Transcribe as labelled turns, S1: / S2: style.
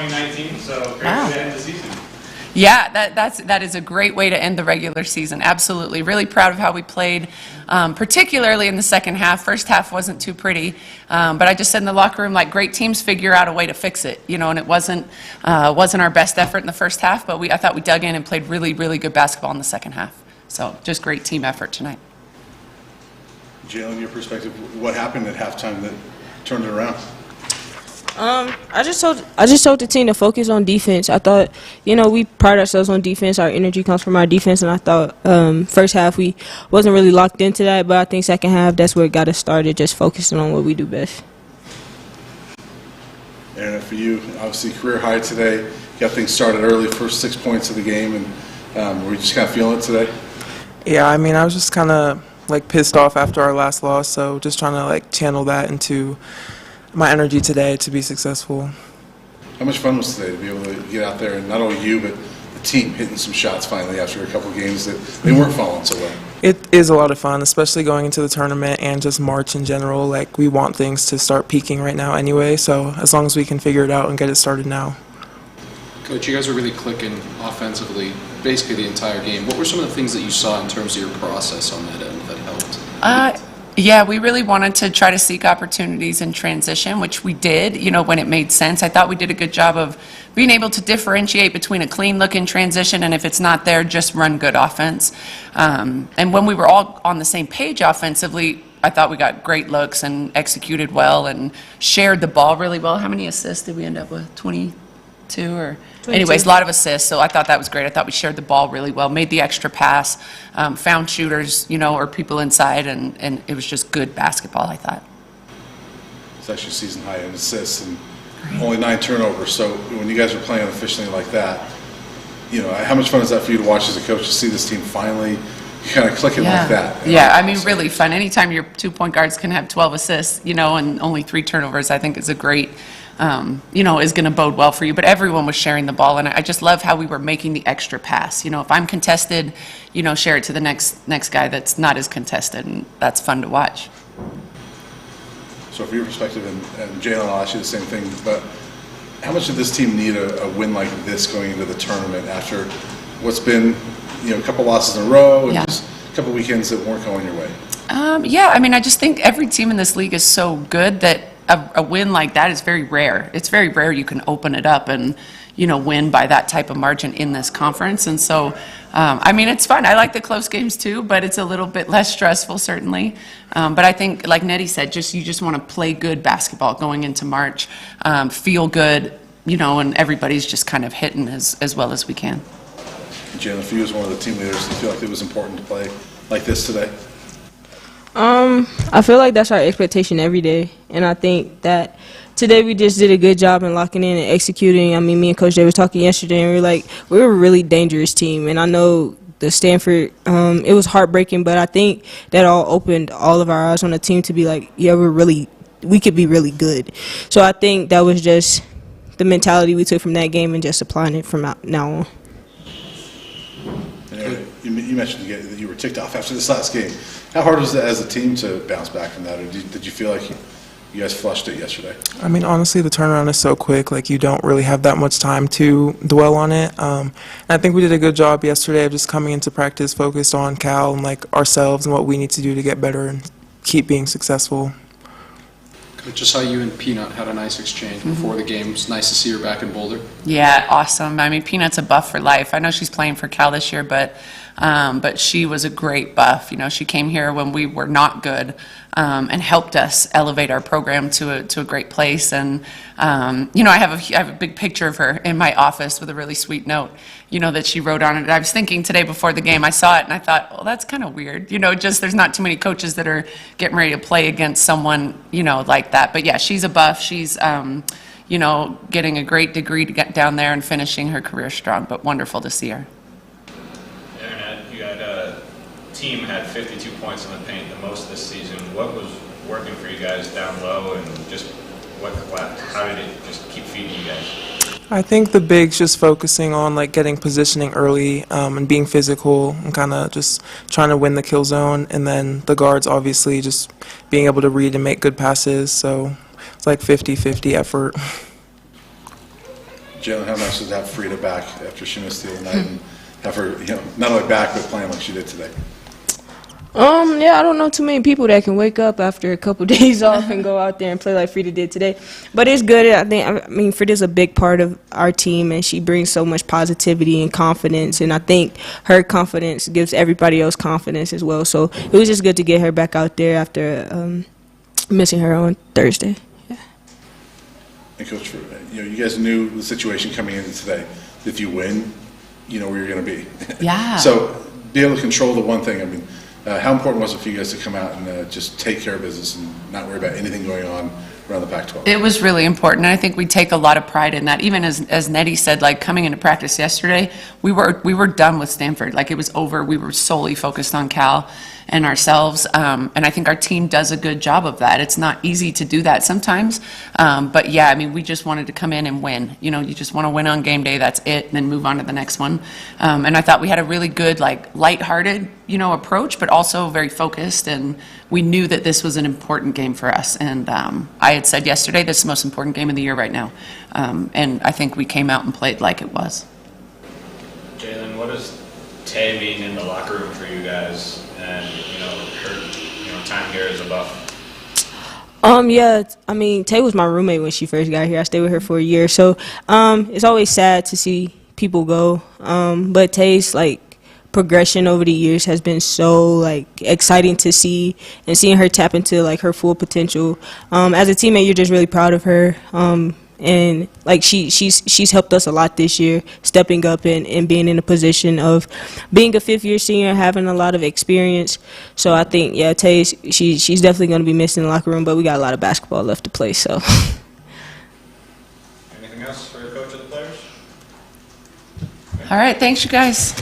S1: 2019, so great
S2: Wow.
S1: way to end the season.
S2: Yeah, that is a great way to end the regular season. Absolutely. Really proud of how we played, particularly in the second half. First half wasn't too pretty, but I just said in the locker room, like, great teams figure out a way to fix it, and it wasn't our best effort in the first half, but I thought we dug in and played really, really good basketball in the second half. So just great team effort tonight.
S3: Jalen, your perspective, what happened at halftime that turned it around?
S4: I just told the team to focus on defense. I thought, we pride ourselves on defense. Our energy comes from our defense, and I thought first half we wasn't really locked into that, but I think second half that's where it got us started, just focusing on what we do best.
S3: And for you, obviously career high today. Got things started early, first 6 points of the game, and were you just kind of feeling it today?
S5: Yeah, I mean, I was just kind of pissed off after our last loss, so just trying to channel that into my energy today to be successful.
S3: How much fun was today to be able to get out there and not only you, but the team hitting some shots finally after a couple of games that they weren't falling so well?
S5: It is a lot of fun, especially going into the tournament and just March in general. We want things to start peaking right now anyway, so as long as we can figure it out and get it started now.
S6: Coach, you guys were really clicking offensively basically the entire game. What were some of the things that you saw in terms of your process on that end that helped?
S2: Yeah, we really wanted to try to seek opportunities in transition, which we did, when it made sense. I thought we did a good job of being able to differentiate between a clean look in transition and if it's not there, just run good offense. And when we were all on the same page offensively, I thought we got great looks and executed well and shared the ball really well. How many assists did we end up with? 22 or?
S4: 22.
S2: Anyways, a lot of assists, so I thought that was great. I thought we shared the ball really well, made the extra pass, found shooters, or people inside, and it was just good basketball, I thought.
S3: It's actually season high in assists and only 9 turnovers. So when you guys are playing efficiently like that, how much fun is that for you to watch as a coach to see this team finally kind of clicking like that?
S2: Yeah, I mean, really fun. Anytime your 2-point guards can have 12 assists, and only 3 turnovers, I think is a great, is going to bode well for you. But everyone was sharing the ball, and I just love how we were making the extra pass. If I'm contested, share it to the next guy that's not as contested, and that's fun to watch.
S3: So from your perspective, and Jalen, I'll ask you the same thing, but how much did this team need a win like this going into the tournament after what's been, a couple losses in a row and just a couple weekends that weren't going your way?
S2: Yeah, I mean, I just think every team in this league is so good that a win like that is very rare. It's very rare you can open it up and, win by that type of margin in this conference. And so, I mean, it's fun. I like the close games too, but it's a little bit less stressful, certainly. But I think, like Nettie said, you just want to play good basketball going into March, feel good, and everybody's just kind of hitting as well as we can.
S3: Jalen, for you as one of the team leaders, do you feel like it was important to play like this today?
S4: I feel like that's our expectation every day, and I think that today we just did a good job in locking in and executing. I mean, me and Coach Jay was talking yesterday, and we're a really dangerous team, and I know the Stanford, it was heartbreaking, but I think that all opened all of our eyes on the team to be like, yeah, we could be really good. So I think that was just the mentality we took from that game and just applying it from now on.
S3: You mentioned that you were ticked off after this last game. How hard was it as a team to bounce back from that, or did you feel like you guys flushed it yesterday?
S5: I mean, honestly, the turnaround is so quick. You don't really have that much time to dwell on it. And I think we did a good job yesterday of just coming into practice focused on Cal and ourselves and what we need to do to get better and keep being successful.
S6: Just how you and Peanut had a nice exchange before the game. It's nice to see her back in Boulder.
S2: Yeah, awesome. I mean, Peanut's a buff for life. I know she's playing for Cal this year, but she was a great buff. She came here when we were not good and helped us elevate our program to a great place. And I have a big picture of her in my office with a really sweet note, that she wrote on it. I was thinking today before the game, I saw it and I thought, well, that's kind of weird. Just there's not too many coaches that are getting ready to play against someone, like that. But yeah, she's a buff. She's getting a great degree to get down there and finishing her career strong. But wonderful to see her.
S1: Team had 52 points in the paint, the most this season. What was working for you guys down low, and just how did it just keep feeding you guys?
S5: I think the big's just focusing on getting positioning early and being physical and kind of just trying to win the kill zone, and then the guards obviously just being able to read and make good passes. So it's 50-50 effort.
S3: Jalen, how nice was to have Frida back after she missed the other night and have her, not only back but playing like she did today?
S4: Yeah, I don't know too many people that can wake up after a couple days off and go out there and play like Frida did today. But it's good. I mean, Frida's a big part of our team, and she brings so much positivity and confidence. And I think her confidence gives everybody else confidence as well. So it was just good to get her back out there after missing her on Thursday. Yeah.
S3: And Coach, you guys knew the situation coming into today. If you win, you know where you're going to be.
S2: Yeah.
S3: So be able to control the one thing. I mean, how important was it for you guys to come out and just take care of business and not worry about anything going on around the Pac-12?
S2: It was really important. I think we take a lot of pride in that. Even as Nettie said, like coming into practice yesterday, we were done with Stanford. Like it was over. We were solely focused on Cal and ourselves. And I think our team does a good job of that. It's not easy to do that sometimes. But yeah, I mean, we just wanted to come in and win. You just want to win on game day. That's it. And then move on to the next one. And I thought we had a really good, like lighthearted, approach, but also very focused. And we knew that this was an important game for us. And I had said yesterday, this is the most important game of the year right now. And I think we came out and played like it was.
S1: Jalen, what does Tay mean in the locker room for you guys? And her time here as a buff.
S4: Yeah, I mean, Tay was my roommate when she first got here. I stayed with her for a year, so it's always sad to see people go. But Tay's progression over the years has been so exciting to see, and seeing her tap into her full potential. As a teammate, you're just really proud of her. And she's helped us a lot this year, stepping up and being in a position of being a fifth-year senior, having a lot of experience. So I think, yeah, Tay, she's definitely going to be missed in the locker room, but we got a lot of basketball left to play. So.
S1: Anything else for the coach of the players?
S2: All right, thanks, you guys.